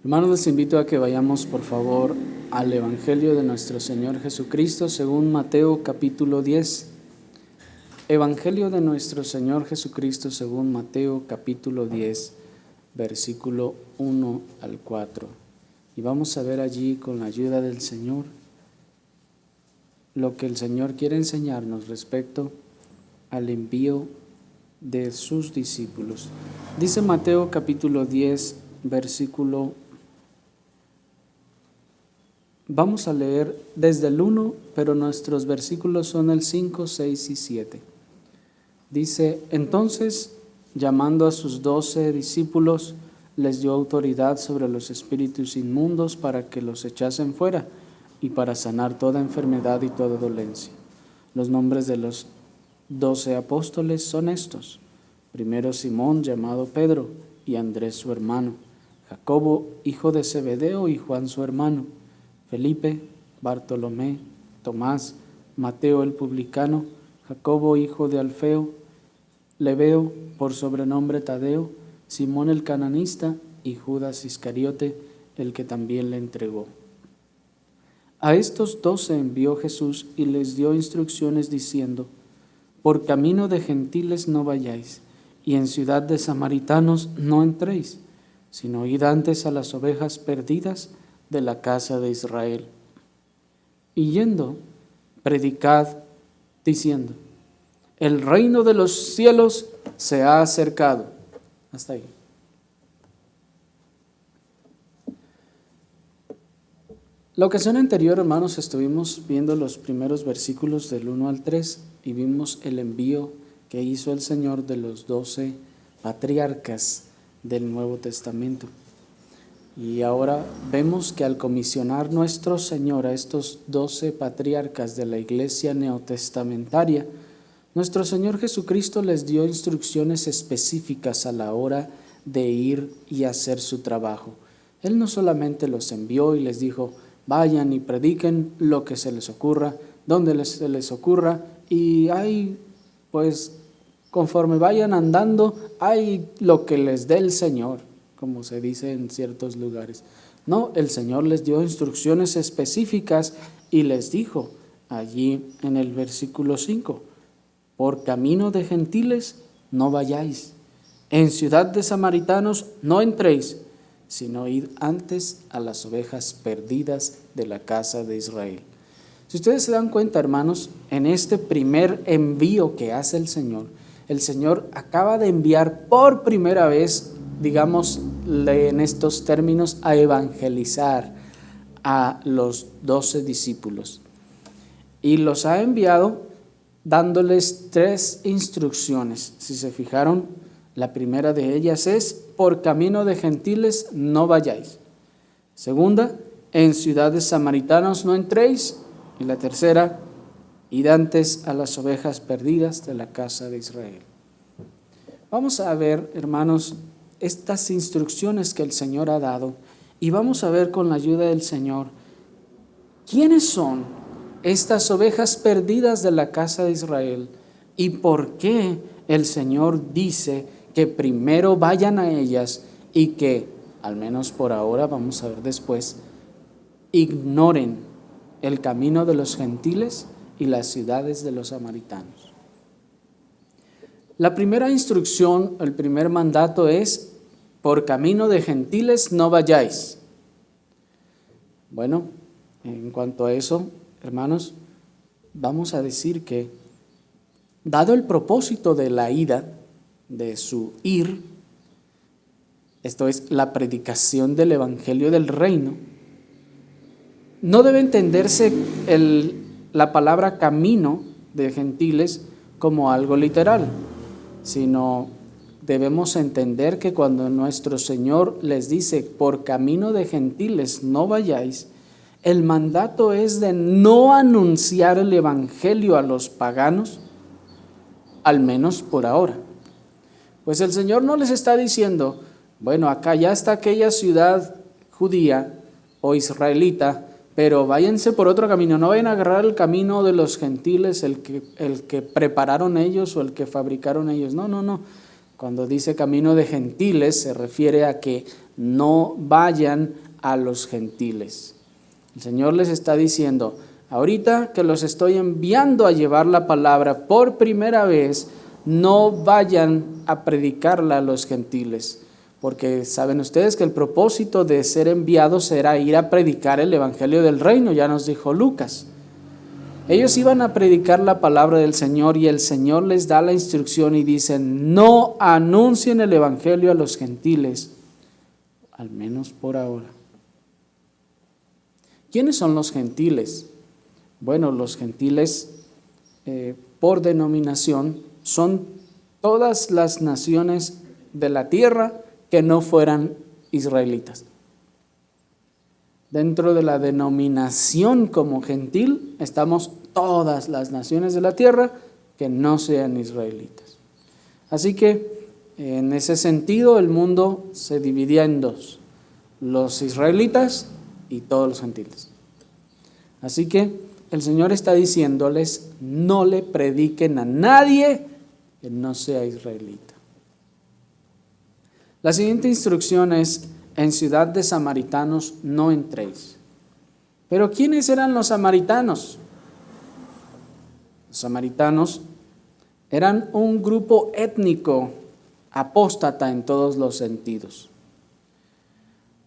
Hermanos, les invito a que vayamos por favor al Evangelio de nuestro Señor Jesucristo según Mateo capítulo 10. Evangelio de nuestro Señor Jesucristo según Mateo capítulo 10, versículo 1 al 4. Y vamos a ver allí con la ayuda del Señor lo que el Señor quiere enseñarnos respecto al envío de sus discípulos. Dice Mateo capítulo 10, versículo. Vamos a leer desde el 1, pero nuestros versículos son el 5, 6 y 7. Dice: entonces, llamando a sus 12 discípulos, les dio autoridad sobre los espíritus inmundos para que los echasen fuera y para sanar toda enfermedad y toda dolencia. Los nombres de los 12 apóstoles son estos: primero Simón, llamado Pedro, y Andrés su hermano, Jacobo, hijo de Zebedeo, y Juan su hermano, Felipe, Bartolomé, Tomás, Mateo el publicano, Jacobo hijo de Alfeo, Lebeo, por sobrenombre Tadeo, Simón el cananista y Judas Iscariote, el que también le entregó. A estos 12 envió Jesús y les dio instrucciones diciendo: por camino de gentiles no vayáis, y en ciudad de samaritanos no entréis, sino id antes a las ovejas perdidas de la casa de Israel. Y yendo, predicad, diciendo: el reino de los cielos se ha acercado. Hasta ahí. La ocasión anterior, hermanos, estuvimos viendo los primeros versículos del 1 al 3 y vimos el envío que hizo el Señor de los 12 patriarcas del Nuevo Testamento. Y ahora vemos que al comisionar nuestro Señor a estos 12 patriarcas de la iglesia neotestamentaria, nuestro Señor Jesucristo les dio instrucciones específicas a la hora de ir y hacer su trabajo. Él no solamente los envió y les dijo: vayan y prediquen lo que se les ocurra, donde se les ocurra, y hay, pues, conforme vayan andando, hay lo que les dé el Señor, como se dice en ciertos lugares. No, el Señor les dio instrucciones específicas y les dijo allí en el versículo 5: por camino de gentiles no vayáis, en ciudad de samaritanos no entréis, sino id antes a las ovejas perdidas de la casa de Israel. Si ustedes se dan cuenta, hermanos, en este primer envío que hace el Señor acaba de enviar por primera vez, digamos en estos términos, a evangelizar a los 12 discípulos. Y los ha enviado dándoles 3 instrucciones. Si se fijaron, la primera de ellas es: por camino de gentiles no vayáis. Segunda, en ciudades samaritanos no entréis. Y la tercera, id antes a las ovejas perdidas de la casa de Israel. Vamos a ver, hermanos, estas instrucciones que el Señor ha dado, y vamos a ver con la ayuda del Señor quiénes son estas ovejas perdidas de la casa de Israel y por qué el Señor dice que primero vayan a ellas y que, al menos por ahora, vamos a ver después, ignoren el camino de los gentiles y las ciudades de los samaritanos. La primera instrucción, el primer mandato es: por camino de gentiles no vayáis. Bueno, en cuanto a eso, hermanos, vamos a decir que, dado el propósito de la ida, de su ir, esto es la predicación del Evangelio del Reino, no debe entenderse la palabra camino de gentiles como algo literal, sino debemos entender que cuando nuestro Señor les dice: por camino de gentiles no vayáis, el mandato es de no anunciar el Evangelio a los paganos, al menos por ahora. Pues el Señor no les está diciendo: bueno, acá ya está aquella ciudad judía o israelita, pero váyanse por otro camino, no vayan a agarrar el camino de los gentiles, el que prepararon ellos o el que fabricaron ellos. No. Cuando dice camino de gentiles se refiere a que no vayan a los gentiles. El Señor les está diciendo, ahorita que los estoy enviando a llevar la palabra por primera vez, no vayan a predicarla a los gentiles, porque saben ustedes que el propósito de ser enviados era ir a predicar el evangelio del reino, ya nos dijo Lucas. Ellos iban a predicar la palabra del Señor y el Señor les da la instrucción y dicen, no anuncien el evangelio a los gentiles, al menos por ahora. ¿Quiénes son los gentiles? Bueno, los gentiles por denominación son todas las naciones de la tierra que no fueran israelitas. Dentro de la denominación como gentil estamos todas las naciones de la tierra que no sean israelitas. Así que en ese sentido el mundo se dividía en dos, los israelitas y todos los gentiles. Así que el Señor está diciéndoles, no le prediquen a nadie que no sea israelita. La siguiente instrucción es, en ciudad de samaritanos no entréis. Pero ¿quiénes eran los samaritanos? Los samaritanos eran un grupo étnico apóstata en todos los sentidos.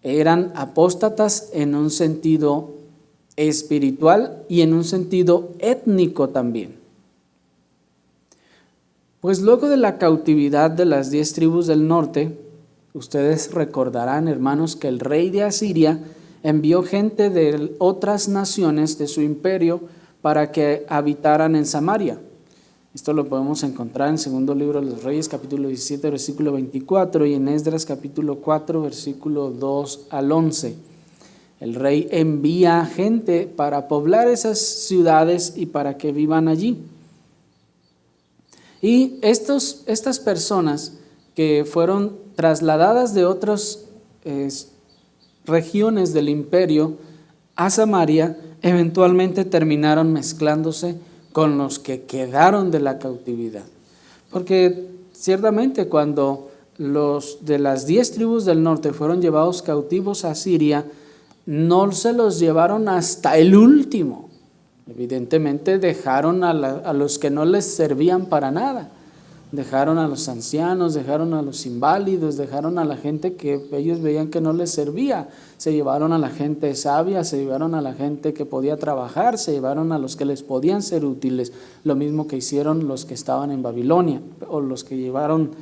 Eran apóstatas en un sentido espiritual y en un sentido étnico también. Pues luego de la cautividad de las 10 tribus del norte, ustedes recordarán, hermanos, que el rey de Asiria envió gente de otras naciones de su imperio para que habitaran en Samaria. Esto lo podemos encontrar en segundo libro de los Reyes, capítulo 17, versículo 24, y en Esdras, capítulo 4, versículo 2 al 11. El rey envía gente para poblar esas ciudades y para que vivan allí. Y estas personas que fueron trasladadas de otras regiones del imperio a Samaria, eventualmente terminaron mezclándose con los que quedaron de la cautividad. Porque ciertamente cuando los de las 10 tribus del norte fueron llevados cautivos a Siria, no se los llevaron hasta el último. Evidentemente dejaron a los que no les servían para nada. Dejaron a los ancianos, dejaron a los inválidos, dejaron a la gente que ellos veían que no les servía. Se llevaron a la gente sabia, se llevaron a la gente que podía trabajar, se llevaron a los que les podían ser útiles. Lo mismo que hicieron los que estaban en Babilonia o los que llevaron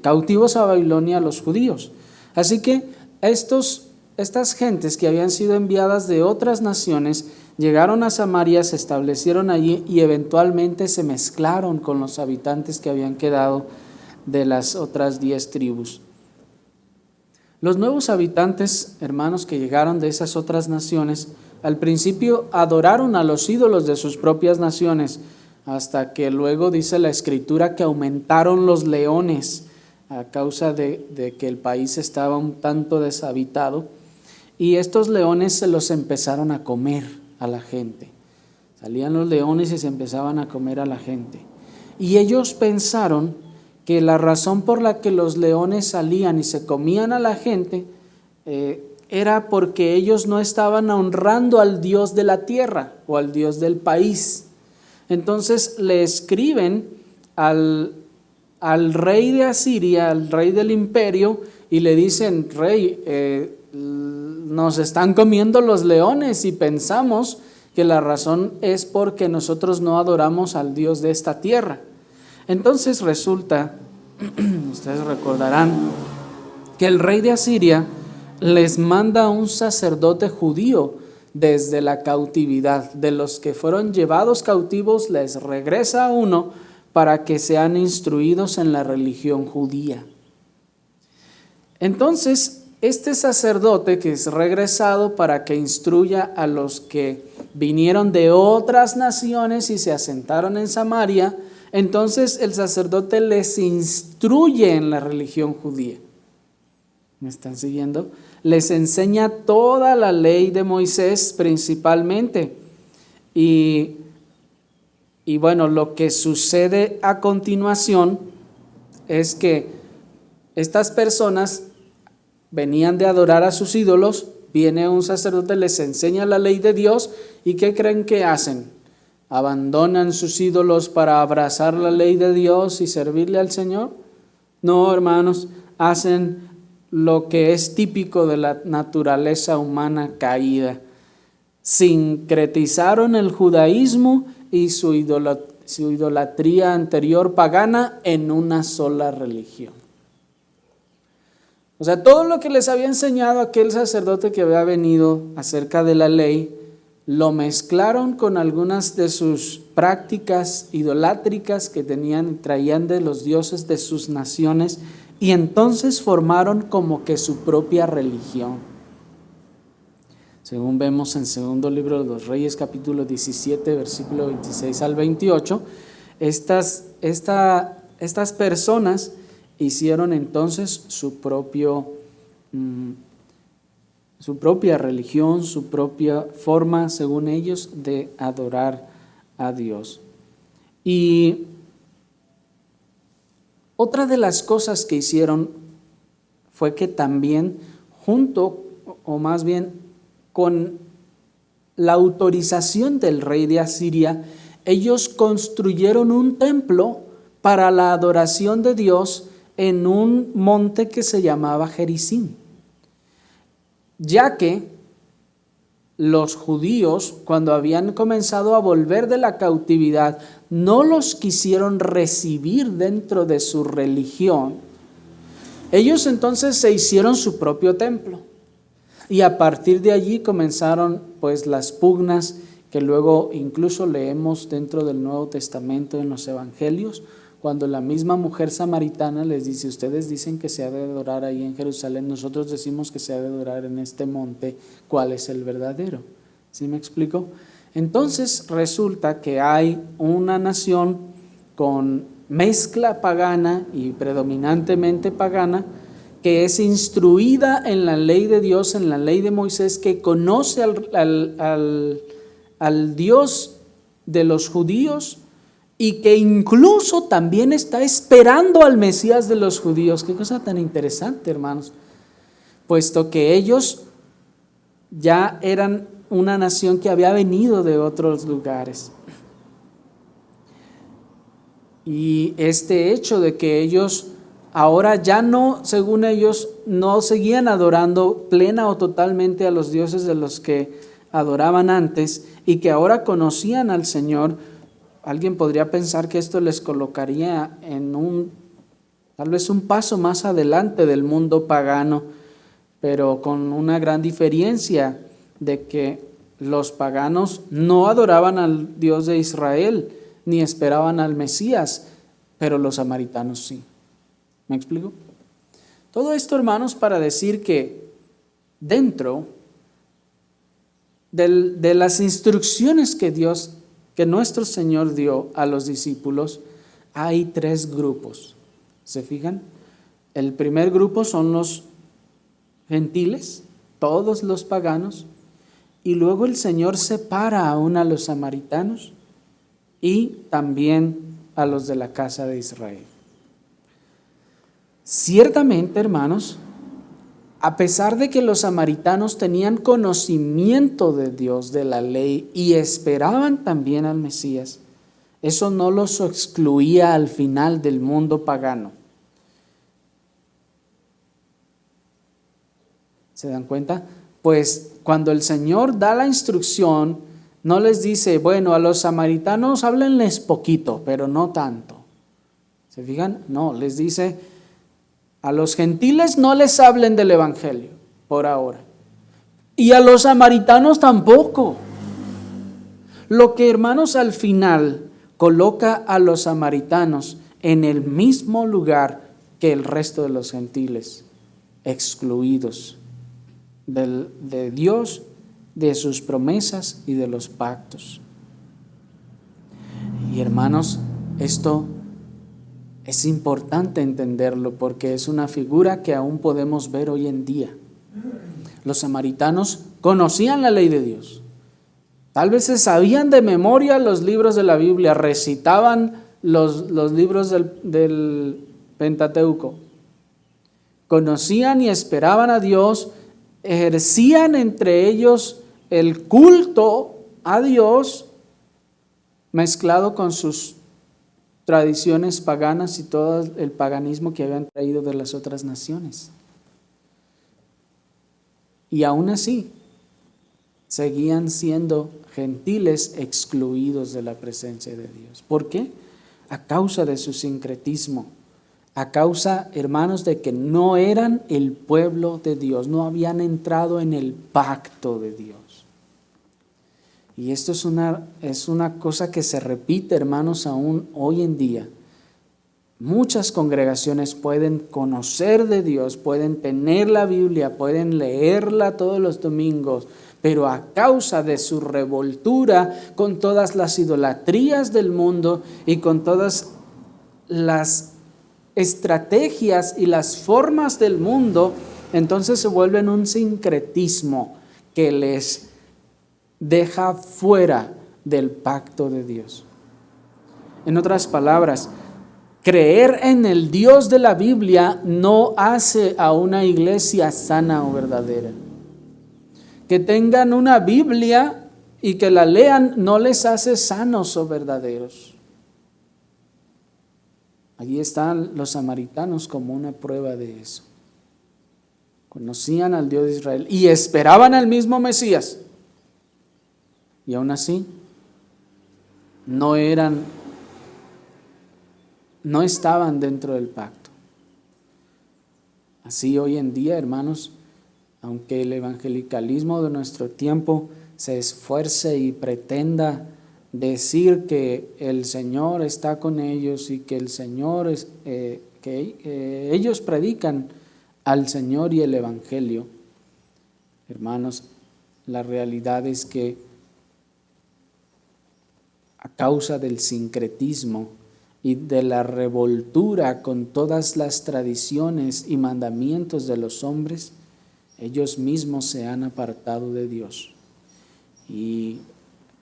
cautivos a Babilonia a los judíos. Así que estas gentes que habían sido enviadas de otras naciones llegaron a Samaria, se establecieron allí y eventualmente se mezclaron con los habitantes que habían quedado de las otras 10 tribus. Los nuevos habitantes, hermanos, que llegaron de esas otras naciones, al principio adoraron a los ídolos de sus propias naciones, hasta que luego dice la Escritura que aumentaron los leones a causa de que el país estaba un tanto deshabitado, y estos leones se los empezaron a comer a la gente. Salían los leones y se empezaban a comer a la gente. Y ellos pensaron que la razón por la que los leones salían y se comían a la gente era porque ellos no estaban honrando al Dios de la tierra o al Dios del país. Entonces le escriben al rey de Asiria, al rey del imperio, y le dicen: rey, nos están comiendo los leones y pensamos que la razón es porque nosotros no adoramos al Dios de esta tierra. Entonces resulta, ustedes recordarán, que el rey de Asiria les manda a un sacerdote judío desde la cautividad. De los que fueron llevados cautivos les regresa a uno para que sean instruidos en la religión judía. Entonces, este sacerdote que es regresado para que instruya a los que vinieron de otras naciones y se asentaron en Samaria, entonces el sacerdote les instruye en la religión judía. ¿Me están siguiendo? Les enseña toda la ley de Moisés principalmente. Y bueno, lo que sucede a continuación es que estas personas venían de adorar a sus ídolos, viene un sacerdote, les enseña la ley de Dios, ¿y qué creen que hacen? ¿Abandonan sus ídolos para abrazar la ley de Dios y servirle al Señor? No, hermanos, hacen lo que es típico de la naturaleza humana caída. Sincretizaron el judaísmo y su idolatría anterior pagana en una sola religión. O sea, todo lo que les había enseñado aquel sacerdote que había venido acerca de la ley, lo mezclaron con algunas de sus prácticas idolátricas que traían de los dioses de sus naciones, y entonces formaron como que su propia religión. Según vemos en segundo libro de los Reyes, capítulo 17, versículo 26 al 28, estas personas hicieron entonces su propia religión, su propia forma, según ellos, de adorar a Dios. Y otra de las cosas que hicieron fue que también junto, o más bien con la autorización del rey de Asiria, ellos construyeron un templo para la adoración de Dios en un monte que se llamaba Gerizim, ya que los judíos, cuando habían comenzado a volver de la cautividad, no los quisieron recibir dentro de su religión. Ellos entonces se hicieron su propio templo, y a partir de allí comenzaron pues las pugnas que luego incluso leemos dentro del Nuevo Testamento en los Evangelios, cuando la misma mujer samaritana les dice: ustedes dicen que se ha de adorar ahí en Jerusalén, nosotros decimos que se ha de adorar en este monte, ¿cuál es el verdadero? ¿Sí me explico? Entonces resulta que hay una nación con mezcla pagana y predominantemente pagana, que es instruida en la ley de Dios, en la ley de Moisés, que conoce al Dios de los judíos, y que incluso también está esperando al Mesías de los judíos. Qué cosa tan interesante, hermanos, puesto que ellos ya eran una nación que había venido de otros lugares. Y este hecho de que ellos ahora ya no, según ellos, no seguían adorando plena o totalmente a los dioses de los que adoraban antes, y que ahora conocían al Señor, alguien podría pensar que esto les colocaría en tal vez un paso más adelante del mundo pagano, pero con una gran diferencia de que los paganos no adoraban al Dios de Israel ni esperaban al Mesías, pero los samaritanos sí. ¿Me explico? Todo esto, hermanos, para decir que dentro de las instrucciones que nuestro Señor dio a los discípulos, hay tres grupos. ¿Se fijan? El primer grupo son los gentiles, todos los paganos, y luego el Señor separa aún a los samaritanos y también a los de la casa de Israel. Ciertamente, hermanos, a pesar de que los samaritanos tenían conocimiento de Dios, de la ley, y esperaban también al Mesías, eso no los excluía al final del mundo pagano. ¿Se dan cuenta? Pues cuando el Señor da la instrucción, no les dice: bueno, a los samaritanos háblenles poquito, pero no tanto. ¿Se fijan? No, les dice: a los gentiles no les hablen del evangelio por ahora, y a los samaritanos tampoco. Lo que, hermanos, al final coloca a los samaritanos en el mismo lugar que el resto de los gentiles, excluidos de Dios, de sus promesas y de los pactos. Y, hermanos, esto es importante entenderlo porque es una figura que aún podemos ver hoy en día. Los samaritanos conocían la ley de Dios. Tal vez se sabían de memoria los libros de la Biblia, recitaban los libros del Pentateuco. conocían y esperaban a Dios, ejercían entre ellos el culto a Dios mezclado con sus tradiciones paganas y todo el paganismo que habían traído de las otras naciones. Y aún así, seguían siendo gentiles excluidos de la presencia de Dios. ¿Por qué? A causa de su sincretismo, a causa, hermanos, de que no eran el pueblo de Dios, no habían entrado en el pacto de Dios. Y esto es una cosa que se repite, hermanos, aún hoy en día. Muchas congregaciones pueden conocer de Dios, pueden tener la Biblia, pueden leerla todos los domingos, pero a causa de su revoltura con todas las idolatrías del mundo y con todas las estrategias y las formas del mundo, entonces se vuelven un sincretismo que les deja fuera del pacto de Dios. En otras palabras, creer en el Dios de la Biblia no hace a una iglesia sana o verdadera. Que tengan una Biblia y que la lean no les hace sanos o verdaderos. Allí están los samaritanos como una prueba de eso. Conocían al Dios de Israel y esperaban al mismo Mesías. Y aún así, no estaban dentro del pacto. Así hoy en día, hermanos, aunque el evangelicalismo de nuestro tiempo se esfuerce y pretenda decir que el Señor está con ellos y que el Señor ellos predican al Señor y el Evangelio, hermanos, la realidad es que a causa del sincretismo y de la revoltura con todas las tradiciones y mandamientos de los hombres, ellos mismos se han apartado de Dios. Y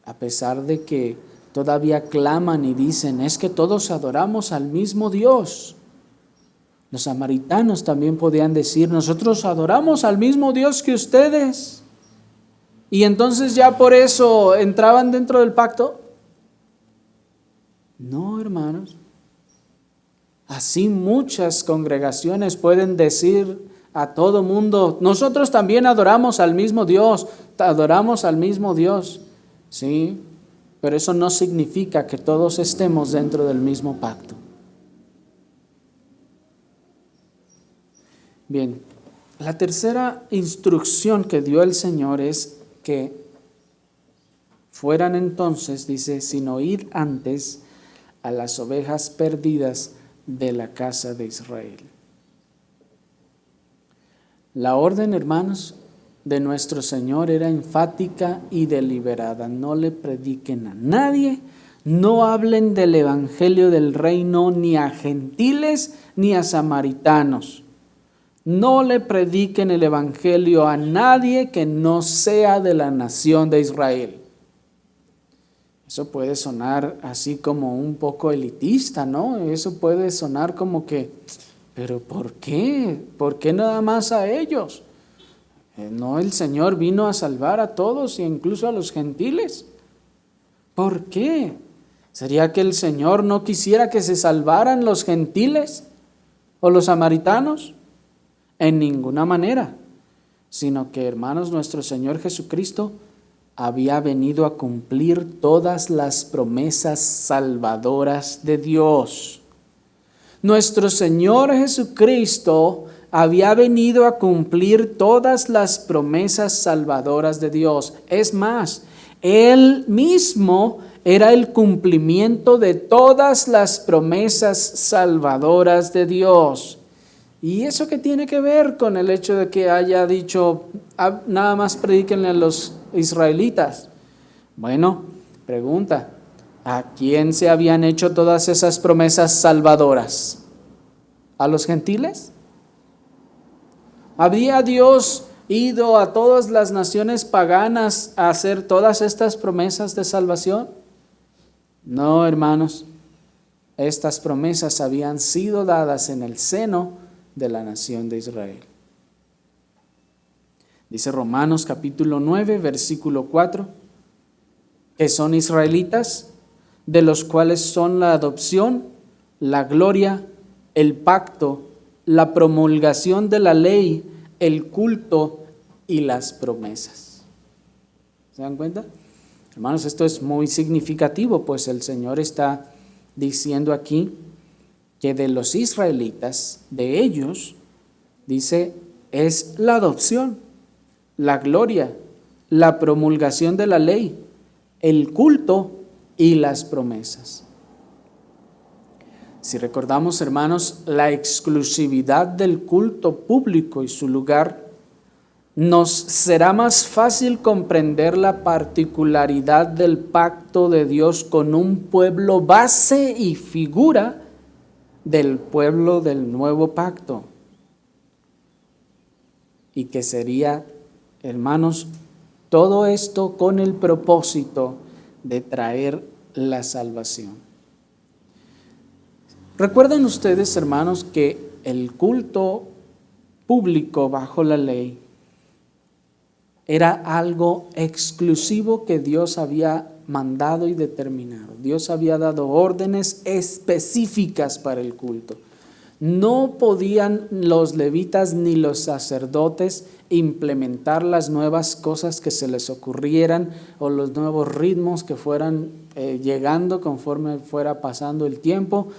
a pesar de que todavía claman y dicen, es que todos adoramos al mismo Dios. Los samaritanos también podían decir, nosotros adoramos al mismo Dios que ustedes. Y entonces ya por eso entraban dentro del pacto. No, hermanos. Así muchas congregaciones pueden decir a todo mundo, nosotros también adoramos al mismo Dios, adoramos al mismo Dios. Sí, pero eso no significa que todos estemos dentro del mismo pacto. Bien, la tercera instrucción que dio el Señor es que fueran entonces, dice, sin oír antes a las ovejas perdidas de la casa de Israel. La orden, hermanos, de nuestro Señor era enfática y deliberada. No le prediquen a nadie, no hablen del evangelio del reino ni a gentiles ni a samaritanos. No le prediquen el evangelio a nadie que no sea de la nación de Israel. Eso puede sonar así como un poco elitista, ¿no? Eso puede sonar como que, ¿pero por qué? ¿Por qué nada más a ellos? No, el Señor vino a salvar a todos e incluso a los gentiles. ¿Por qué? ¿Sería que el Señor no quisiera que se salvaran los gentiles o los samaritanos? En ninguna manera, sino que, hermanos, nuestro Señor Jesucristo había venido a cumplir todas las promesas salvadoras de Dios. Nuestro Señor Jesucristo había venido a cumplir todas las promesas salvadoras de Dios. Es más, Él mismo era el cumplimiento de todas las promesas salvadoras de Dios. ¿Y eso qué tiene que ver con el hecho de que haya dicho, nada más predíquenle a los israelitas? Bueno, pregunta, ¿a quién se habían hecho todas esas promesas salvadoras? ¿A los gentiles? ¿Había Dios ido a todas las naciones paganas a hacer todas estas promesas de salvación? No, hermanos. Estas promesas habían sido dadas en el seno de la nación de Israel. Dice Romanos capítulo 9, versículo 4, que son israelitas, de los cuales son la adopción, la gloria, el pacto, la promulgación de la ley, el culto y las promesas. ¿Se dan cuenta? Hermanos, esto es muy significativo, pues el Señor está diciendo aquí que de los israelitas, de ellos, dice, es la adopción, la gloria, la promulgación de la ley, el culto y las promesas. Si recordamos, hermanos, la exclusividad del culto público y su lugar, nos será más fácil comprender la particularidad del pacto de Dios con un pueblo base y figura del pueblo del nuevo pacto. Y que sería, hermanos, todo esto con el propósito de traer la salvación. ¿Recuerdan ustedes, hermanos, que el culto público bajo la ley era algo exclusivo que Dios había mandado y determinado? Dios había dado órdenes específicas para el culto. No podían los levitas ni los sacerdotes implementar las nuevas cosas que se les ocurrieran o los nuevos ritmos que fueran llegando conforme fuera pasando el tiempo,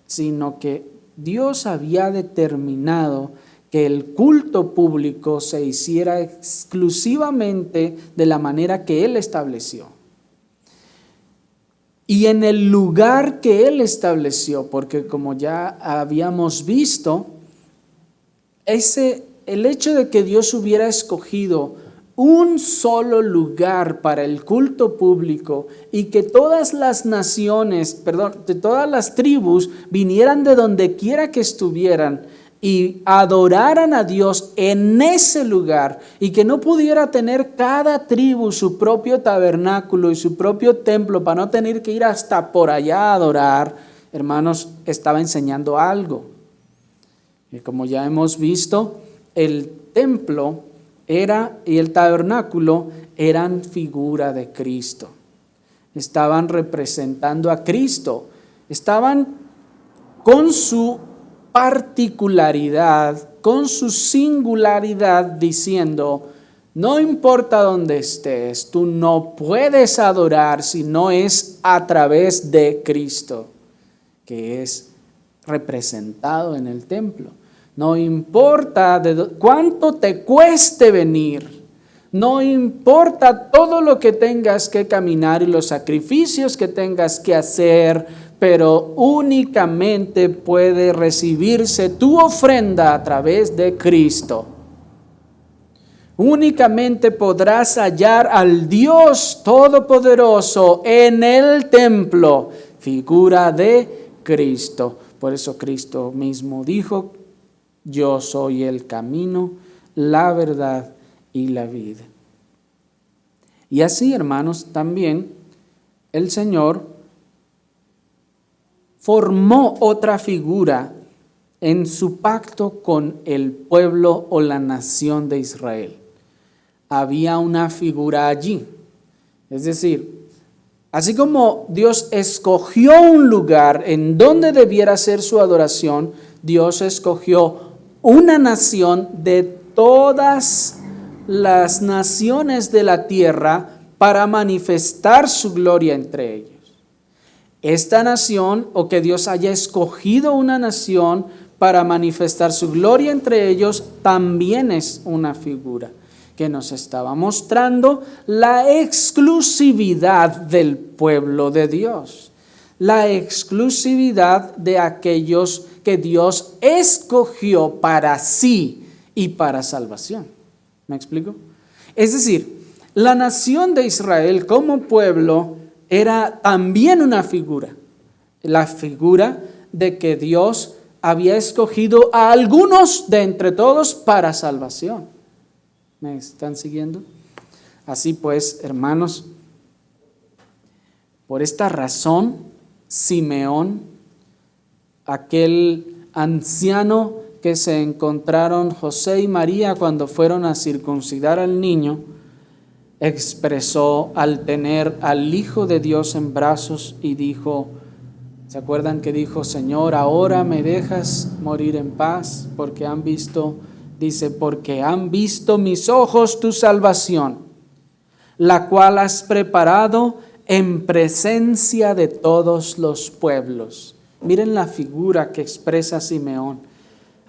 sino que Dios había determinado que el culto público se hiciera exclusivamente de la manera que Él estableció. Y en el lugar que Él estableció, porque como ya habíamos visto, el hecho de que Dios hubiera escogido un solo lugar para el culto público y que todas las naciones, de todas las tribus vinieran de donde quiera que estuvieran y adoraran a Dios en ese lugar, y que no pudiera tener cada tribu su propio tabernáculo y su propio templo para no tener que ir hasta por allá a adorar, hermanos, estaba enseñando algo. Y como ya hemos visto, el templo y el tabernáculo eran figura de Cristo. Estaban representando a Cristo. Estaban con su particularidad, con su singularidad, diciendo, no importa dónde estés, tú no puedes adorar si no es a través de Cristo, que es representado en el templo. No importa cuánto te cueste venir, no importa todo lo que tengas que caminar y los sacrificios que tengas que hacer, pero únicamente puede recibirse tu ofrenda a través de Cristo. Únicamente podrás hallar al Dios Todopoderoso en el templo, figura de Cristo. Por eso Cristo mismo dijo, yo soy el camino, la verdad y la vida. Y así, hermanos, también el Señor formó otra figura en su pacto con el pueblo o la nación de Israel. Había una figura allí. Es decir, así como Dios escogió un lugar en donde debiera ser su adoración, Dios escogió una nación de todas las naciones de la tierra para manifestar su gloria entre ellos. Esta nación, o que Dios haya escogido una nación para manifestar su gloria entre ellos, también es una figura que nos estaba mostrando la exclusividad del pueblo de Dios, la exclusividad de aquellos que Dios escogió para sí y para salvación. ¿Me explico? Es decir, la nación de Israel como pueblo era también una figura, la figura de que Dios había escogido a algunos de entre todos para salvación. ¿Me están siguiendo? Así pues, hermanos, por esta razón, Simeón, aquel anciano que se encontraron José y María cuando fueron a circuncidar al niño, expresó al tener al Hijo de Dios en brazos y dijo, ¿se acuerdan que dijo, Señor, ahora me dejas morir en paz? Porque han visto, dice, porque han visto mis ojos tu salvación, la cual has preparado en presencia de todos los pueblos. Miren la figura que expresa Simeón.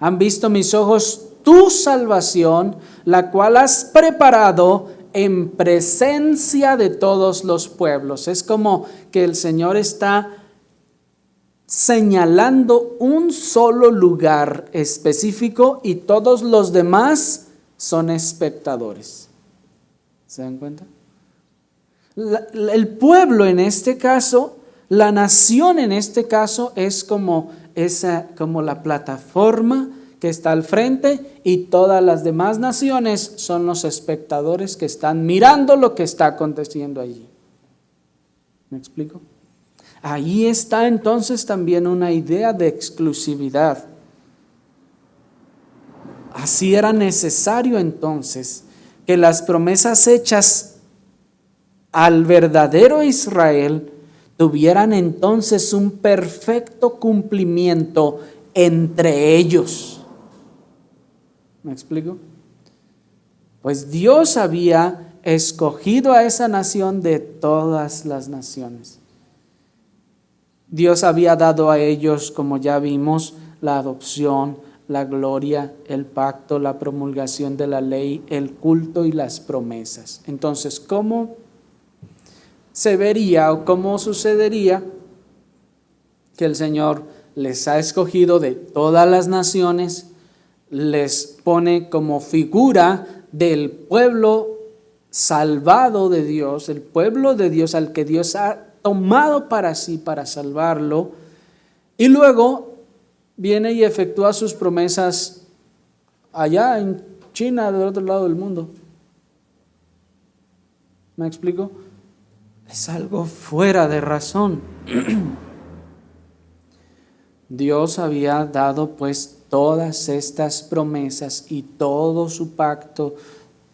Han visto mis ojos tu salvación, la cual has preparado en presencia de todos los pueblos. Es como que el Señor está señalando un solo lugar específico y todos los demás son espectadores. ¿Se dan cuenta? El pueblo en este caso, la nación en este caso es como la plataforma que está al frente y todas las demás naciones son los espectadores que están mirando lo que está aconteciendo allí. ¿Me explico? Ahí está entonces también una idea de exclusividad. Así era necesario entonces que las promesas hechas al verdadero Israel tuvieran entonces un perfecto cumplimiento entre ellos. ¿Me explico? Pues Dios había escogido a esa nación de todas las naciones. Dios había dado a ellos, como ya vimos, la adopción, la gloria, el pacto, la promulgación de la ley, el culto y las promesas. Entonces, ¿cómo se vería o cómo sucedería que el Señor les ha escogido de todas las naciones, les pone como figura del pueblo salvado de Dios, el pueblo de Dios al que Dios ha tomado para sí para salvarlo, y luego viene y efectúa sus promesas allá en China, del otro lado del mundo? ¿Me explico? Es algo fuera de razón. Dios había dado pues todas estas promesas y todo su pacto,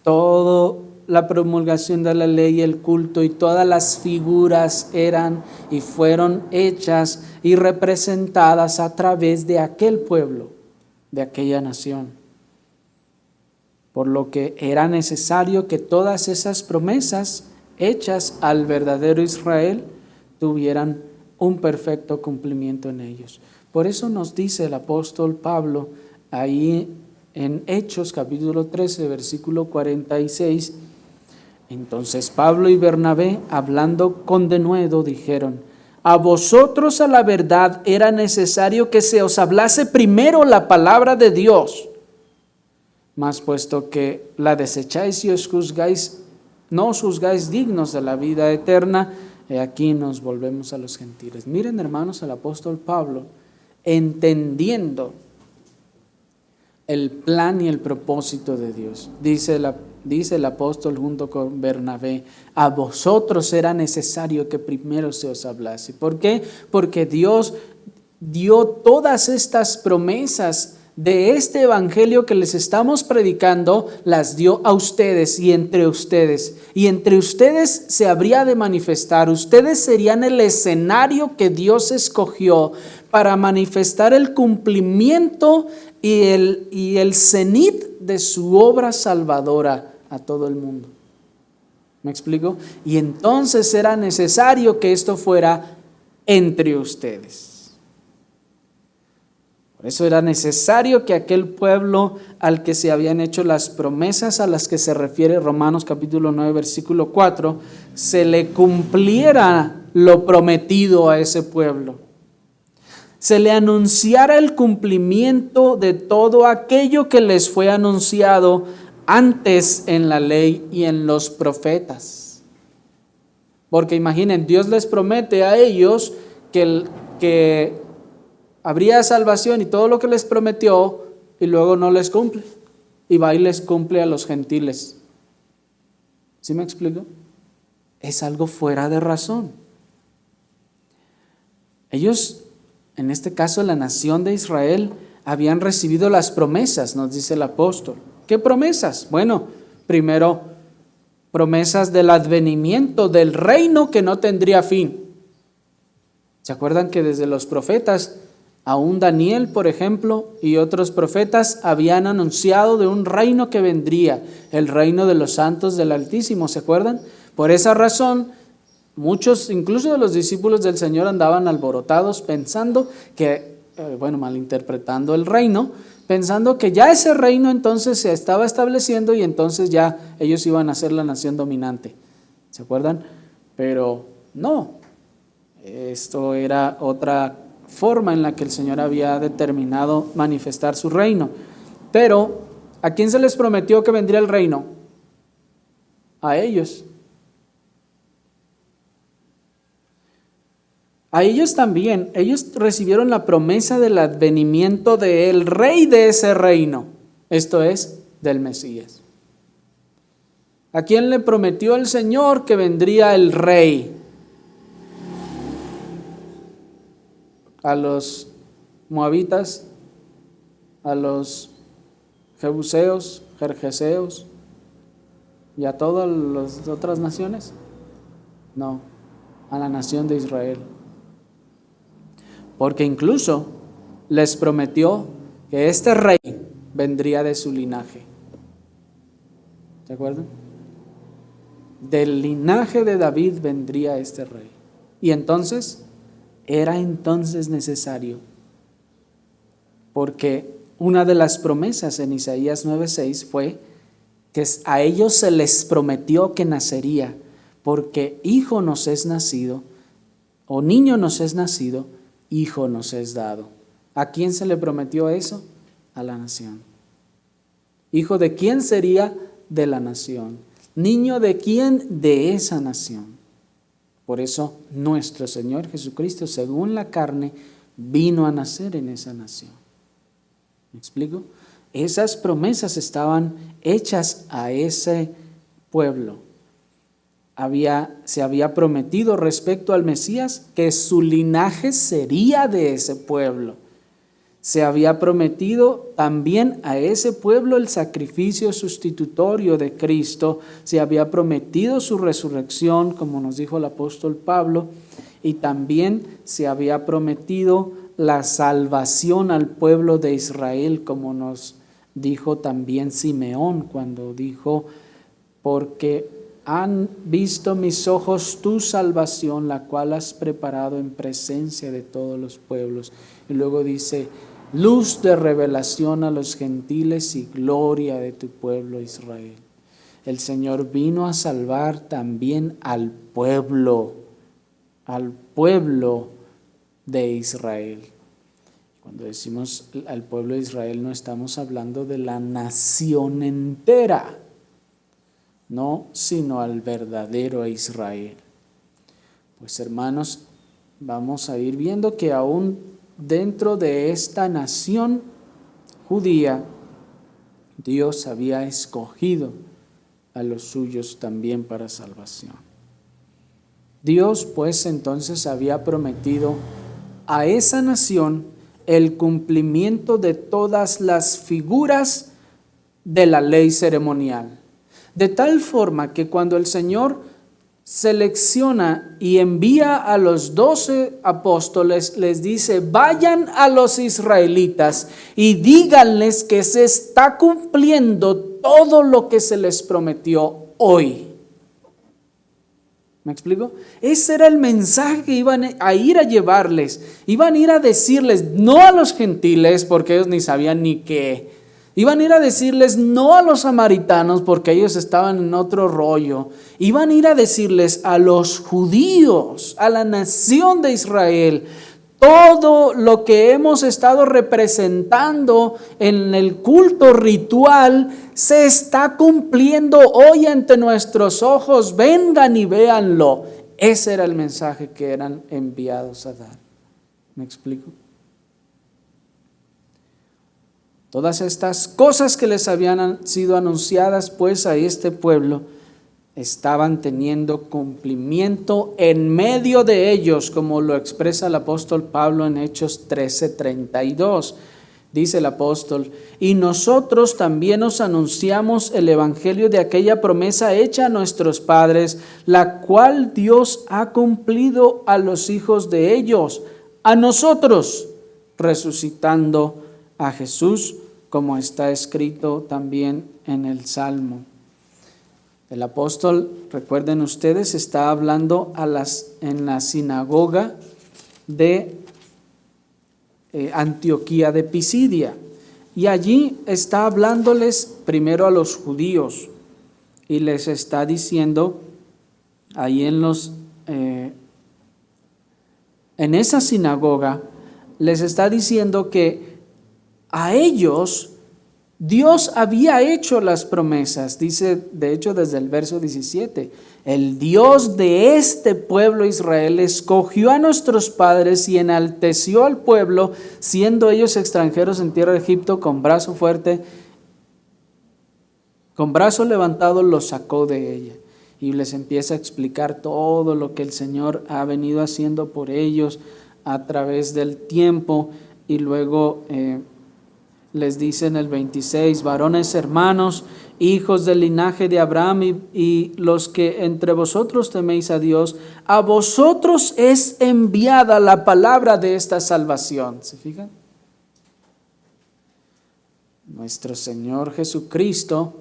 toda la promulgación de la ley, el culto y todas las figuras eran y fueron hechas y representadas a través de aquel pueblo, de aquella nación. Por lo que era necesario que todas esas promesas hechas al verdadero Israel tuvieran un perfecto cumplimiento en ellos. Por eso nos dice el apóstol Pablo ahí en Hechos capítulo 13 versículo 46, entonces Pablo y Bernabé, hablando con denuedo, dijeron: a vosotros a la verdad era necesario que se os hablase primero la palabra de Dios, mas puesto que la desecháis y os juzgáis, no os juzgáis dignos de la vida eterna, aquí nos volvemos a los gentiles. Miren, hermanos, el apóstol Pablo, entendiendo el plan y el propósito de Dios, dice el apóstol junto con Bernabé: a vosotros era necesario que primero se os hablase. ¿Por qué? Porque Dios dio todas estas promesas de este evangelio que les estamos predicando, las dio a ustedes y entre ustedes. Y entre ustedes se habría de manifestar. Ustedes serían el escenario que Dios escogió para manifestar el cumplimiento y el cenit de su obra salvadora a todo el mundo. ¿Me explico? Y entonces era necesario que esto fuera entre ustedes. Por eso era necesario que aquel pueblo al que se habían hecho las promesas a las que se refiere Romanos capítulo 9 versículo 4, se le cumpliera lo prometido a ese pueblo. Se le anunciara el cumplimiento de todo aquello que les fue anunciado antes en la ley y en los profetas. Porque imaginen, Dios les promete a ellos que habría salvación y todo lo que les prometió, y luego no les cumple, y va y les cumple a los gentiles. ¿Sí me explico? Es algo fuera de razón. Ellos, en este caso la nación de Israel, habían recibido las promesas, nos dice el apóstol. ¿Qué promesas? Bueno, primero, promesas del advenimiento del reino que no tendría fin. ¿Se acuerdan que desde los profetas, aún Daniel, por ejemplo, y otros profetas habían anunciado de un reino que vendría, el reino de los santos del Altísimo? ¿Se acuerdan? Por esa razón, muchos, incluso de los discípulos del Señor, andaban alborotados pensando que, malinterpretando el reino, pensando que ya ese reino entonces se estaba estableciendo y entonces ya ellos iban a ser la nación dominante. ¿Se acuerdan? Pero no, esto era otra forma en la que el Señor había determinado manifestar su reino. Pero, ¿a quién se les prometió que vendría el reino? A ellos. A ellos también, ellos recibieron la promesa del advenimiento del rey de ese reino, esto es, del Mesías. ¿A quién le prometió el Señor que vendría el rey? A los moabitas, a los jebuseos, jerjeseos y a todas las otras naciones. No, a la nación de Israel. Porque incluso les prometió que este rey vendría de su linaje. ¿Se acuerdan? Del linaje de David vendría este rey. Y entonces, era entonces necesario, porque una de las promesas en Isaías 9:6 fue que a ellos se les prometió que nacería, porque hijo nos es nacido, o niño nos es nacido, hijo nos es dado. ¿A quién se le prometió eso? A la nación. ¿Hijo de quién sería? De la nación. ¿Niño de quién? De esa nación. Por eso nuestro Señor Jesucristo, según la carne, vino a nacer en esa nación. ¿Me explico? Esas promesas estaban hechas a ese pueblo. Se había prometido respecto al Mesías que su linaje sería de ese pueblo. Se había prometido también a ese pueblo el sacrificio sustitutorio de Cristo. Se había prometido su resurrección, como nos dijo el apóstol Pablo, y también se había prometido la salvación al pueblo de Israel, como nos dijo también Simeón cuando dijo: porque han visto mis ojos tu salvación, la cual has preparado en presencia de todos los pueblos. Y luego dice: luz de revelación a los gentiles y gloria de tu pueblo Israel. El Señor vino a salvar también al pueblo de Israel. Cuando decimos al pueblo de Israel, no estamos hablando de la nación entera, no, sino al verdadero Israel. Pues hermanos, vamos a ir viendo que aún dentro de esta nación judía, Dios había escogido a los suyos también para salvación. Dios pues entonces había prometido a esa nación el cumplimiento de todas las figuras de la ley ceremonial. De tal forma que cuando el Señor selecciona y envía a los 12 apóstoles, les dice: vayan a los israelitas y díganles que se está cumpliendo todo lo que se les prometió hoy. ¿Me explico? Ese era el mensaje que iban a ir a llevarles. Iban a ir a decirles, no a los gentiles, porque ellos ni sabían ni qué. Iban a ir a decirles no a los samaritanos, porque ellos estaban en otro rollo. Iban a ir a decirles a los judíos, a la nación de Israel, todo lo que hemos estado representando en el culto ritual se está cumpliendo hoy ante nuestros ojos. Vengan y véanlo. Ese era el mensaje que eran enviados a dar. ¿Me explico? Todas estas cosas que les habían sido anunciadas pues a este pueblo estaban teniendo cumplimiento en medio de ellos, como lo expresa el apóstol Pablo en Hechos 13:32. Dice el apóstol, y nosotros también os anunciamos el evangelio de aquella promesa hecha a nuestros padres, la cual Dios ha cumplido a los hijos de ellos, a nosotros, resucitando a Jesús, como está escrito también en el Salmo. El apóstol, recuerden ustedes, está hablando en la sinagoga de Antioquía de Pisidia, y allí está hablándoles primero a los judíos y les está diciendo ahí en esa sinagoga les está diciendo que a ellos Dios había hecho las promesas. Dice, de hecho, desde el verso 17, el Dios de este pueblo Israel escogió a nuestros padres y enalteció al pueblo, siendo ellos extranjeros en tierra de Egipto, con brazo fuerte, con brazo levantado los sacó de ella. Y les empieza a explicar todo lo que el Señor ha venido haciendo por ellos a través del tiempo. Y luego les dice en el 26, varones hermanos, hijos del linaje de Abraham y los que entre vosotros teméis a Dios, a vosotros es enviada la palabra de esta salvación. ¿Se fijan? Nuestro Señor Jesucristo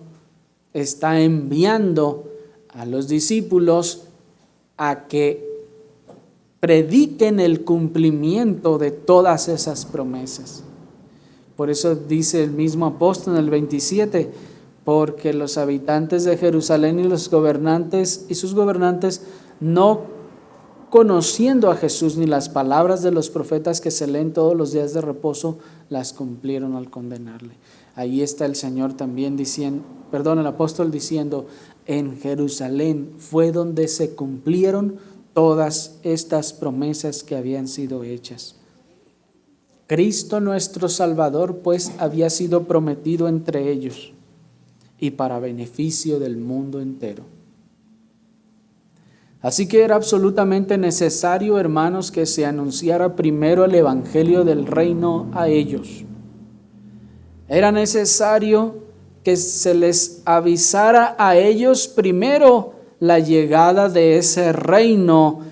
está enviando a los discípulos a que prediquen el cumplimiento de todas esas promesas. Por eso dice el mismo apóstol en el 27, porque los habitantes de Jerusalén y los gobernantes y sus gobernantes, no conociendo a Jesús ni las palabras de los profetas que se leen todos los días de reposo, las cumplieron al condenarle. Ahí está el Señor también diciendo, el apóstol diciendo, en Jerusalén fue donde se cumplieron todas estas promesas que habían sido hechas. Cristo nuestro Salvador, pues, había sido prometido entre ellos y para beneficio del mundo entero. Así que era absolutamente necesario, hermanos, que se anunciara primero el evangelio del reino a ellos. Era necesario que se les avisara a ellos primero la llegada de ese reino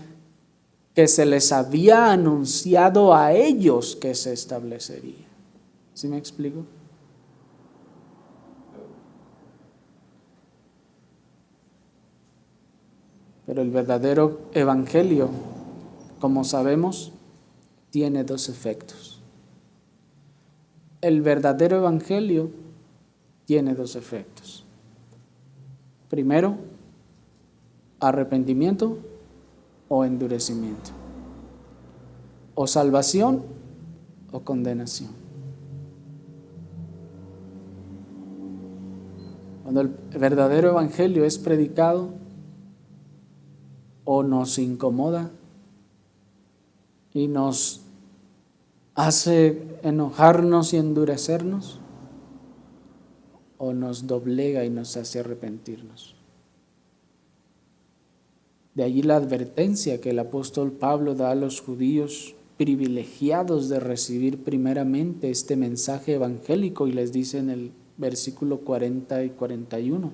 que se les había anunciado a ellos que se establecería. ¿Sí me explico? Pero el verdadero evangelio, como sabemos, tiene dos efectos. El verdadero evangelio tiene dos efectos. Primero, arrepentimiento o endurecimiento, o salvación o condenación. Cuando el verdadero evangelio es predicado, o nos incomoda y nos hace enojarnos y endurecernos, o nos doblega y nos hace arrepentirnos. De allí la advertencia que el apóstol Pablo da a los judíos privilegiados de recibir primeramente este mensaje evangélico, y les dice en el versículo 40 y 41,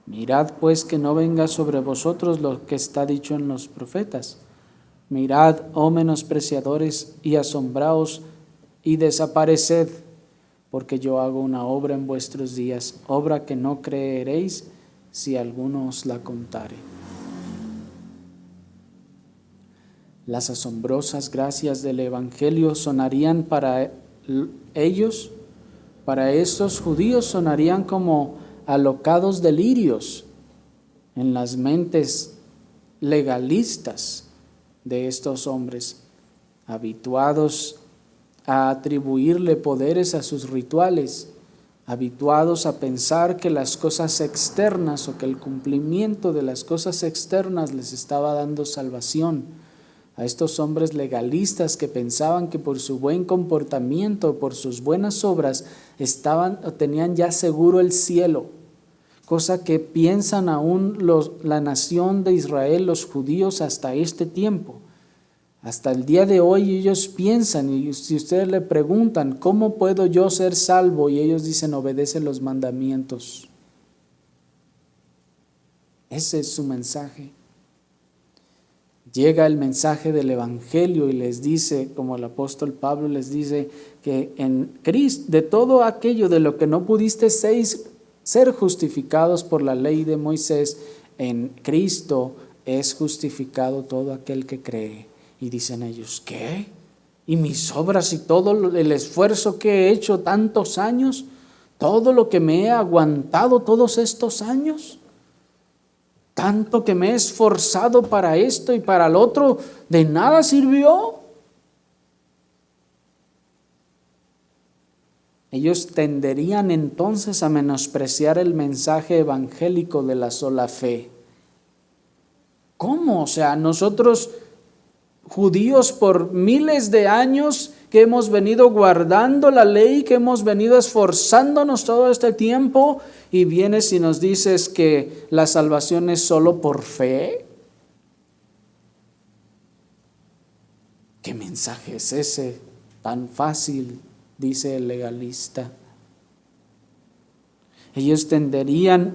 mirad pues que no venga sobre vosotros lo que está dicho en los profetas. Mirad, oh menospreciadores, y asombraos y desapareced, porque yo hago una obra en vuestros días, obra que no creeréis si alguno os la contare. Las asombrosas gracias del evangelio sonarían para ellos, para estos judíos, sonarían como alocados delirios en las mentes legalistas de estos hombres, habituados a atribuirle poderes a sus rituales, habituados a pensar que las cosas externas o que el cumplimiento de las cosas externas les estaba dando salvación. A estos hombres legalistas que pensaban que por su buen comportamiento, por sus buenas obras, tenían ya seguro el cielo, cosa que piensan aún la nación de Israel, los judíos hasta este tiempo. Hasta el día de hoy ellos piensan, y si ustedes le preguntan, ¿cómo puedo yo ser salvo? Y ellos dicen, obedece los mandamientos. Ese es su mensaje. Llega el mensaje del Evangelio y les dice, como el apóstol Pablo les dice, que en Cristo, de todo aquello de lo que no pudiste ser justificados por la ley de Moisés, en Cristo es justificado todo aquel que cree. Y dicen ellos, ¿qué? ¿Y mis obras y todo el esfuerzo que he hecho tantos años? ¿Todo lo que me he aguantado todos estos años? Tanto que me he esforzado para esto y para el otro, ¿de nada sirvió? Ellos tenderían entonces a menospreciar el mensaje evangélico de la sola fe. ¿Cómo? O sea, nosotros judíos por miles de años que hemos venido guardando la ley, que hemos venido esforzándonos todo este tiempo, y vienes y nos dices que la salvación es solo por fe. ¿Qué mensaje es ese tan fácil? Dice el legalista. Ellos tenderían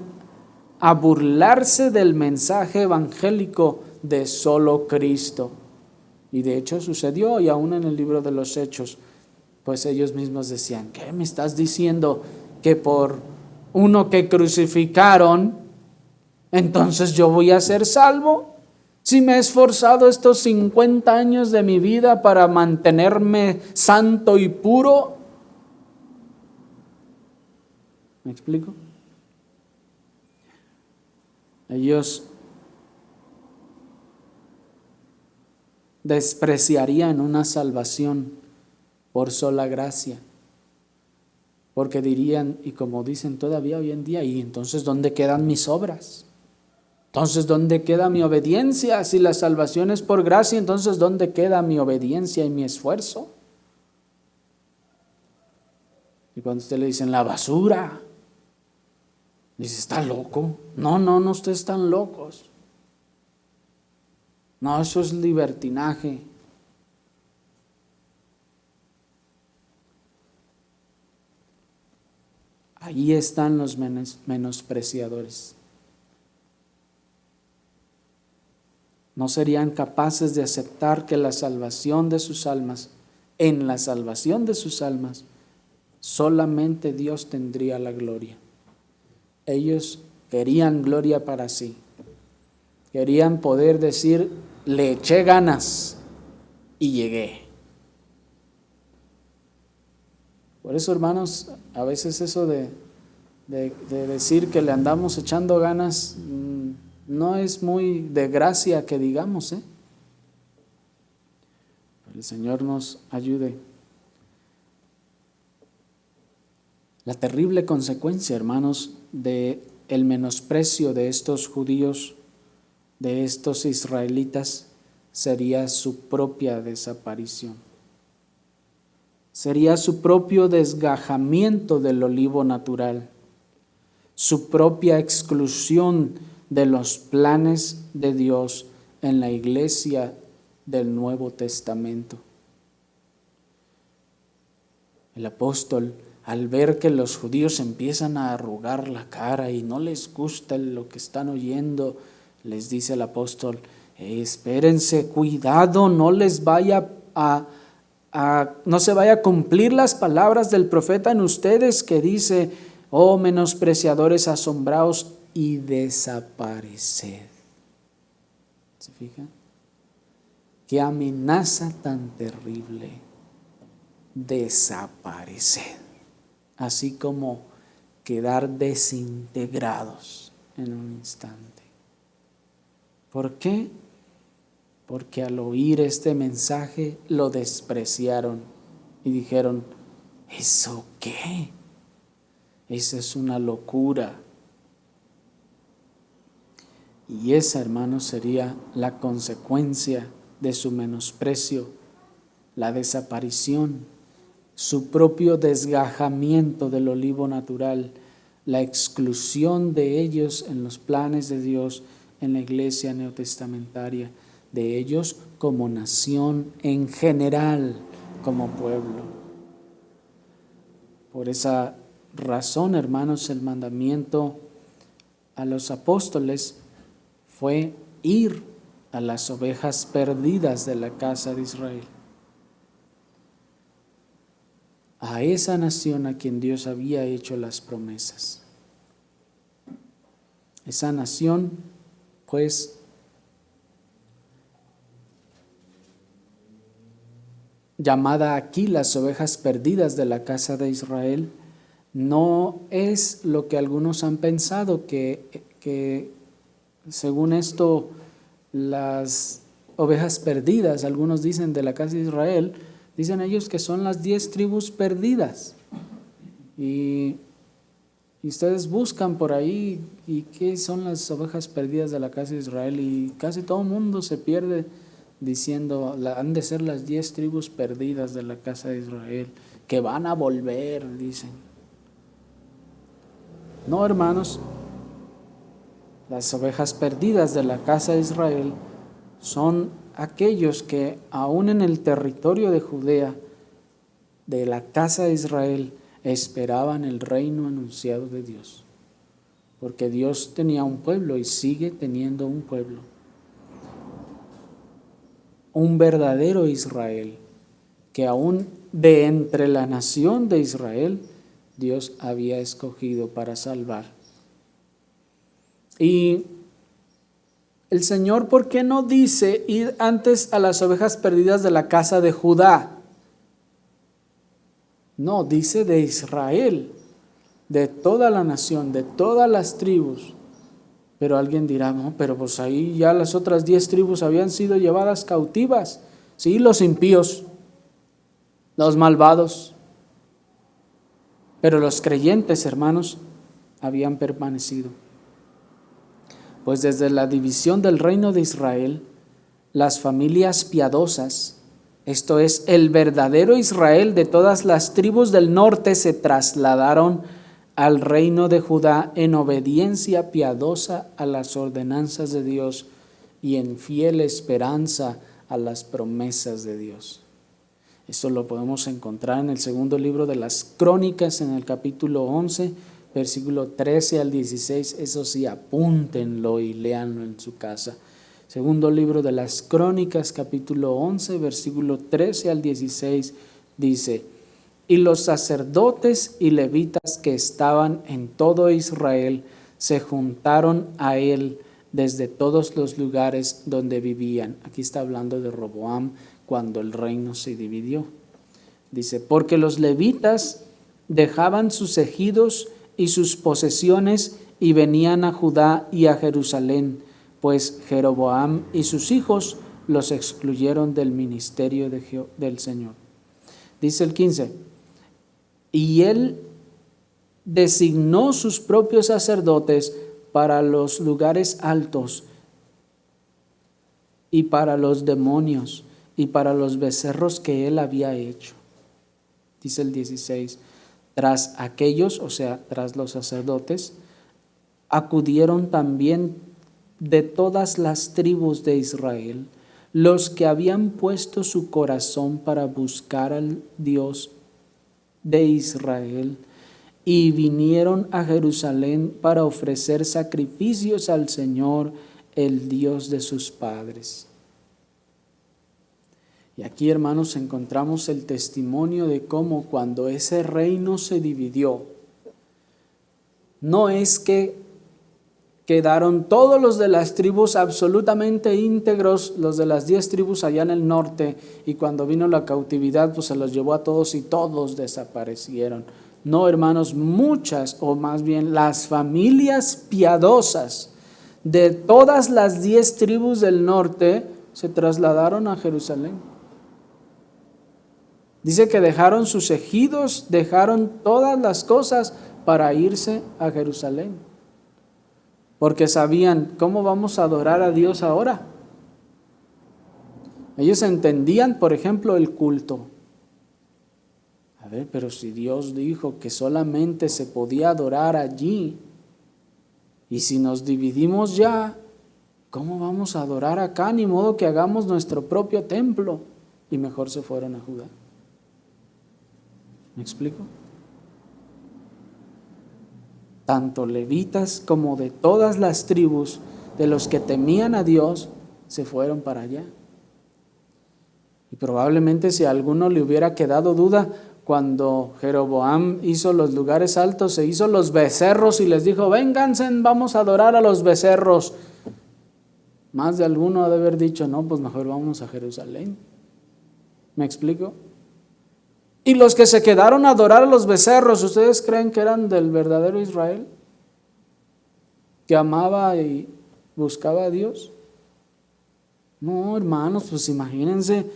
a burlarse del mensaje evangélico de solo Cristo. Y de hecho sucedió, y aún en el libro de los Hechos, pues ellos mismos decían, ¿qué me estás diciendo? Que por uno que crucificaron, entonces yo voy a ser salvo. Si me he esforzado estos 50 años de mi vida para mantenerme santo y puro. ¿Me explico? Ellos despreciarían una salvación por sola gracia, porque dirían, y como dicen todavía hoy en día, ¿y entonces dónde quedan mis obras? Entonces, ¿dónde queda mi obediencia? Si la salvación es por gracia, entonces ¿dónde queda mi obediencia y mi esfuerzo? Y cuando usted le dicen la basura, dice, ¿está loco? No ustedes están locos. No, eso es libertinaje. Ahí están los menospreciadores. No serían capaces de aceptar que la salvación de sus almas, en la salvación de sus almas, solamente Dios tendría la gloria. Ellos querían gloria para sí. Querían poder decir, le eché ganas y llegué. Por eso, hermanos, a veces eso de decir que le andamos echando ganas, no es muy de gracia que digamos, El Señor nos ayude. La terrible consecuencia, hermanos, de el menosprecio de estos judíos, de estos israelitas, sería su propia desaparición. Sería su propio desgajamiento del olivo natural, su propia exclusión de los planes de Dios en la iglesia del Nuevo Testamento. El apóstol, al ver que los judíos empiezan a arrugar la cara y no les gusta lo que están oyendo, les dice el apóstol, espérense, cuidado, no les vaya no se vaya a cumplir las palabras del profeta en ustedes que dice, oh menospreciadores, asombraos y desapareced. ¿Se fijan? Qué amenaza tan terrible. Desaparecer, así como quedar desintegrados en un instante. ¿Por qué? Porque al oír este mensaje lo despreciaron y dijeron, ¿eso qué? Esa es una locura. Y esa, hermanos, sería la consecuencia de su menosprecio, la desaparición, su propio desgajamiento del olivo natural, la exclusión de ellos en los planes de Dios en la iglesia neotestamentaria. de ellos como nación en general, como pueblo. Por esa razón, hermanos, el mandamiento a los apóstoles fue ir a las ovejas perdidas de la casa de Israel, a esa nación a quien Dios había hecho las promesas. Esa nación, pues, llamada aquí las ovejas perdidas de la casa de Israel, no es lo que algunos han pensado, que según esto las ovejas perdidas, algunos dicen de la casa de Israel, dicen ellos que son las 10 tribus perdidas. Y ustedes buscan por ahí, ¿y qué son las ovejas perdidas de la casa de Israel? Y casi todo el mundo se pierde diciendo, han de ser las 10 tribus perdidas de la casa de Israel, que van a volver, dicen. No, hermanos, las ovejas perdidas de la casa de Israel son aquellos que aún en el territorio de Judea, de la casa de Israel, esperaban el reino anunciado de Dios. Porque Dios tenía un pueblo y sigue teniendo un pueblo. Un verdadero Israel, que aún de entre la nación de Israel, Dios había escogido para salvar. Y el Señor, ¿por qué no dice ir antes a las ovejas perdidas de la casa de Judá? No, dice de Israel, de toda la nación, de todas las tribus. Pero alguien dirá, no, pero pues ahí ya las otras 10 tribus habían sido llevadas cautivas. Sí, los impíos, los malvados. Pero los creyentes, hermanos, habían permanecido. Pues desde la división del reino de Israel, las familias piadosas, esto es, el verdadero Israel de todas las tribus del norte, se trasladaron al reino de Judá en obediencia piadosa a las ordenanzas de Dios y en fiel esperanza a las promesas de Dios. Esto lo podemos encontrar en el segundo libro de las Crónicas, en el capítulo 11, versículo 13 al 16. Eso sí, apúntenlo y léanlo en su casa. Segundo libro de las Crónicas, capítulo 11, versículo 13 al 16, dice: y los sacerdotes y levitas que estaban en todo Israel se juntaron a él desde todos los lugares donde vivían. Aquí está hablando de Roboam cuando el reino se dividió. Dice, porque los levitas dejaban sus ejidos y sus posesiones y venían a Judá y a Jerusalén, pues Jeroboam y sus hijos los excluyeron del ministerio del Señor. Dice el 15, y él designó sus propios sacerdotes para los lugares altos y para los demonios y para los becerros que él había hecho. Dice el 16, tras aquellos, o sea, tras los sacerdotes, acudieron también de todas las tribus de Israel, los que habían puesto su corazón para buscar al Dios de Israel, y vinieron a Jerusalén para ofrecer sacrificios al Señor, el Dios de sus padres. Y aquí, hermanos, encontramos el testimonio de cómo cuando ese reino se dividió, no es que quedaron todos los de las tribus absolutamente íntegros, los de las 10 tribus allá en el norte, y cuando vino la cautividad, pues se los llevó a todos y todos desaparecieron. No, hermanos, muchas, o más bien las familias piadosas de todas las 10 tribus del norte se trasladaron a Jerusalén. Dice que dejaron sus ejidos, dejaron todas las cosas para irse a Jerusalén. Porque sabían, ¿cómo vamos a adorar a Dios ahora? Ellos entendían, por ejemplo, el culto. A ver, pero si Dios dijo que solamente se podía adorar allí, y si nos dividimos ya, ¿cómo vamos a adorar acá? Ni modo que hagamos nuestro propio templo. Y mejor se fueron a Judá. ¿Me explico? Tanto levitas como de todas las tribus de los que temían a Dios se fueron para allá. Y probablemente si a alguno le hubiera quedado duda, cuando Jeroboam hizo los lugares altos, se hizo los becerros y les dijo, vénganse, vamos a adorar a los becerros. Más de alguno ha de haber dicho, no, pues mejor vamos a Jerusalén. ¿Me explico? Y los que se quedaron a adorar a los becerros, ¿ustedes creen que eran del verdadero Israel? ¿Que amaba y buscaba a Dios? No, hermanos, pues imagínense,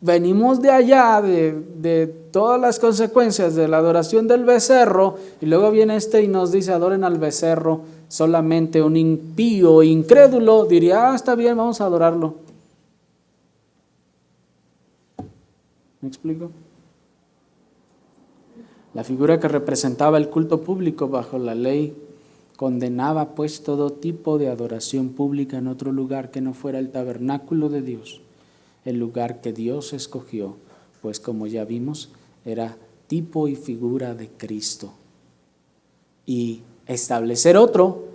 venimos de allá, de todas las consecuencias de la adoración del becerro, y luego viene y nos dice, adoren al becerro. Solamente un impío, incrédulo, diría, está bien, vamos a adorarlo. ¿Me explico? La figura que representaba el culto público bajo la ley condenaba pues todo tipo de adoración pública en otro lugar que no fuera el tabernáculo de Dios, el lugar que Dios escogió, pues como ya vimos, era tipo y figura de Cristo. Y establecer otro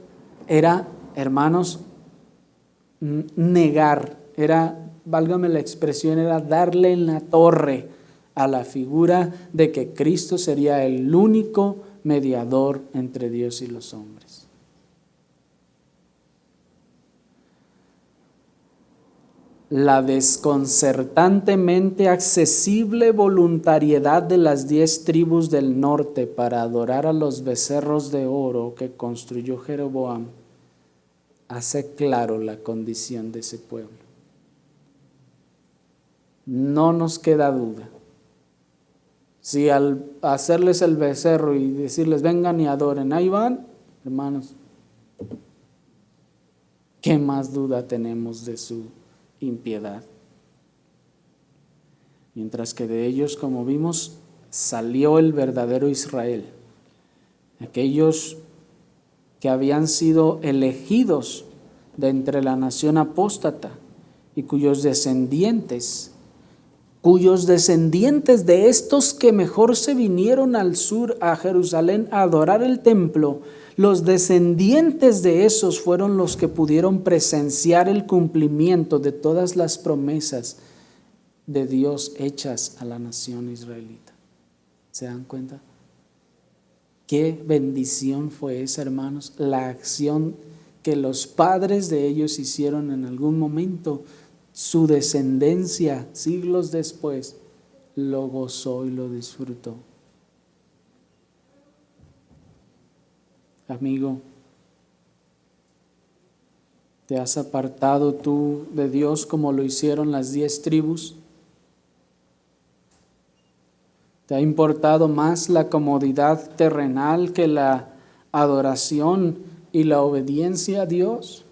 era, hermanos, negar, era, válgame la expresión, era darle en la torre a la figura de que Cristo sería el único mediador entre Dios y los hombres. La desconcertantemente accesible voluntariedad de las 10 tribus del norte para adorar a los becerros de oro que construyó Jeroboam hace claro la condición de ese pueblo. No nos queda duda. Si al hacerles el becerro y decirles vengan y adoren, ahí van, hermanos, ¿qué más duda tenemos de su impiedad? Mientras que de ellos, como vimos, salió el verdadero Israel, aquellos que habían sido elegidos de entre la nación apóstata y cuyos descendientes de estos que mejor se vinieron al sur a Jerusalén a adorar el templo, los descendientes de esos fueron los que pudieron presenciar el cumplimiento de todas las promesas de Dios hechas a la nación israelita. ¿Se dan cuenta? Qué bendición fue esa, hermanos, la acción que los padres de ellos hicieron en algún momento. Su descendencia, siglos después, lo gozó y lo disfrutó. Amigo, ¿te has apartado tú de Dios como lo hicieron las 10 tribus? ¿Te ha importado más la comodidad terrenal que la adoración y la obediencia a Dios?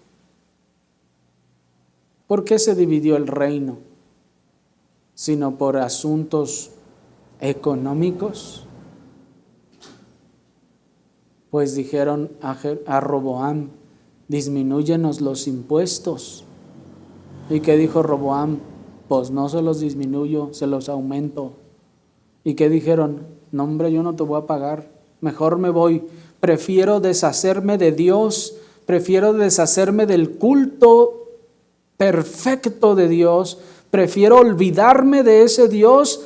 ¿Por qué se dividió el reino? ¿Sino por asuntos económicos? Pues dijeron a Roboam, disminúyenos los impuestos. ¿Y qué dijo Roboam? Pues no se los disminuyo, se los aumento. ¿Y qué dijeron? No, hombre, yo no te voy a pagar, mejor me voy. Prefiero deshacerme de Dios, prefiero deshacerme del culto perfecto de Dios, prefiero olvidarme de ese Dios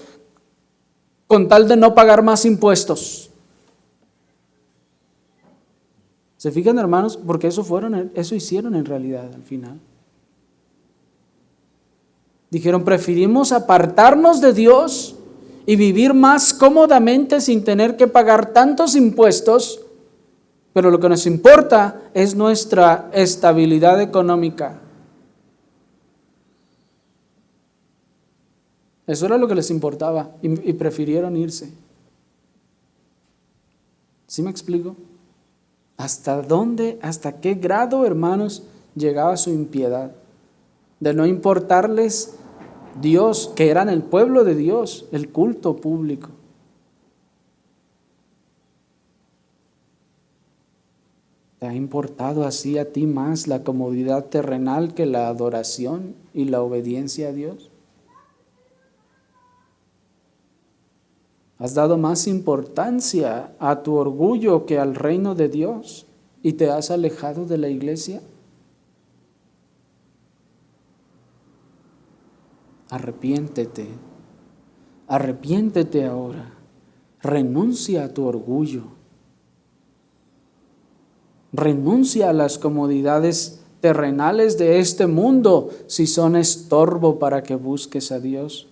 con tal de no pagar más impuestos. ¿Se fijan, hermanos? Porque eso hicieron en realidad al final. Dijeron, preferimos apartarnos de Dios y vivir más cómodamente sin tener que pagar tantos impuestos, pero lo que nos importa es nuestra estabilidad económica. Eso era lo que les importaba y prefirieron irse. ¿Sí me explico? ¿Hasta dónde, hasta qué grado, hermanos, llegaba su impiedad? De no importarles Dios, que eran el pueblo de Dios, el culto público. ¿Te ha importado así a ti más la comodidad terrenal que la adoración y la obediencia a Dios? ¿Has dado más importancia a tu orgullo que al reino de Dios y te has alejado de la iglesia? Arrepiéntete, arrepiéntete ahora, renuncia a tu orgullo, renuncia a las comodidades terrenales de este mundo si son estorbo para que busques a Dios.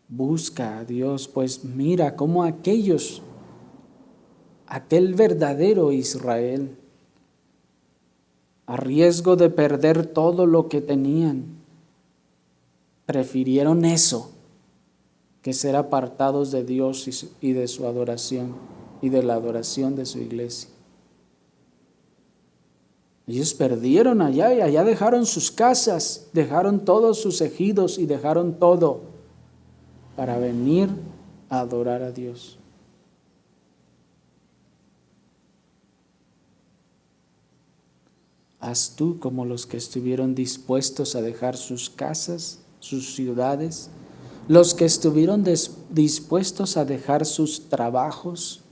Busca a Dios, pues mira cómo aquel verdadero Israel, a riesgo de perder todo lo que tenían, prefirieron eso que ser apartados de Dios y de su adoración y de la adoración de su iglesia. Ellos perdieron allá y allá dejaron sus casas, dejaron todos sus ejidos y dejaron todo para venir a adorar a Dios. Haz tú como los que estuvieron dispuestos a dejar sus casas, sus ciudades, los que estuvieron dispuestos a dejar sus trabajos.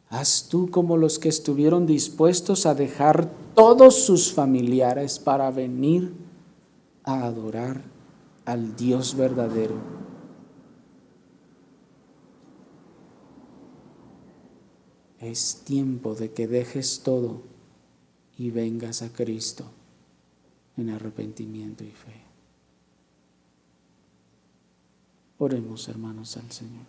Haz tú como los que estuvieron dispuestos a dejar todos sus familiares para venir a adorar al Dios verdadero. Es tiempo de que dejes todo y vengas a Cristo en arrepentimiento y fe. Oremos, hermanos, al Señor.